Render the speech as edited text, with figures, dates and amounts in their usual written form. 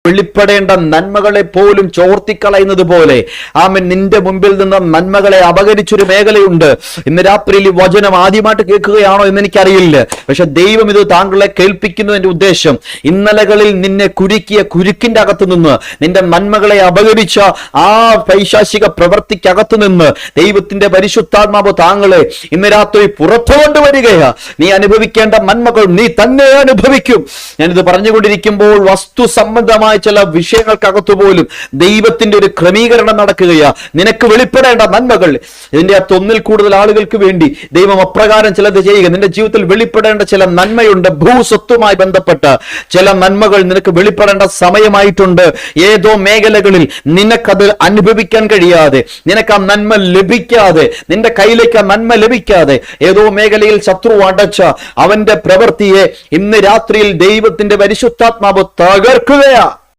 വെളിപ്പെടേണ്ട നന്മകളെ പോലും ചോർത്തിക്കളയുന്നത് പോലെ ആമേൻ നിന്റെ മുമ്പിൽ നിന്ന് നന്മകളെ അപകരിച്ചൊരു മേഖലയുണ്ട്. ഇന്ന് രാത്രിയിൽ ഈ വചനം ആദ്യമായിട്ട് കേൾക്കുകയാണോ എന്ന് എനിക്കറിയില്ല. പക്ഷെ ദൈവം ഇത് താങ്കളെ കേൾപ്പിക്കുന്നതിന്റെ ഉദ്ദേശം, ഇന്നലകളിൽ നിന്നെ കുരുക്കിയ കുരുക്കിന്റെ അകത്തു നിന്ന്, നിന്റെ നന്മകളെ അപകരിച്ച ആ പൈശാചിക പ്രവൃത്തിക്കകത്തു നിന്ന് ദൈവത്തിന്റെ പരിശുദ്ധാത്മാവ് താങ്കളെ ഇന്ന് രാത്രി പുറത്തു കൊണ്ടുവരികയാ. നീ അനുഭവിക്കേണ്ട നന്മകൾ നീ തന്നെ അനുഭവിക്കും. ഞാനിത് പറഞ്ഞുകൊണ്ടിരിക്കുമ്പോൾ വസ്തു സംബന്ധമായ ചില വിഷയങ്ങൾക്കകത്തു പോലും ദൈവത്തിന്റെ ഒരു ക്രമീകരണം നടക്കുകയാ. നിനക്ക് വെളിപ്പെടേണ്ട നന്മകൾ, ഇതിന്റെ അകത്ത് ഒന്നിൽ കൂടുതൽ ആളുകൾക്ക് വേണ്ടി ദൈവം അപ്രകാരം ചിലത് ചെയ്യുക. നിന്റെ ജീവിതത്തിൽ വെളിപ്പെടേണ്ട ചില നന്മയുണ്ട്. ഭൂസ്വത്തുമായി ബന്ധപ്പെട്ട ചില നന്മകൾ നിനക്ക് വെളിപ്പെടേണ്ട സമയമായിട്ടുണ്ട്. ഏതോ മേഖലകളിൽ നിനക്കത് അനുഭവിക്കാൻ കഴിയാതെ, നിനക്ക് ആ നന്മ ലഭിക്കാതെ, നിന്റെ കയ്യിലേക്ക് ആ നന്മ ലഭിക്കാതെ ഏതോ മേഖലയിൽ ശത്രു അടച്ച അവന്റെ പ്രവൃത്തിയെ ഇന്ന് രാത്രിയിൽ ദൈവത്തിന്റെ പരിശുദ്ധാത്മാവ് തകർക്കുകയാ.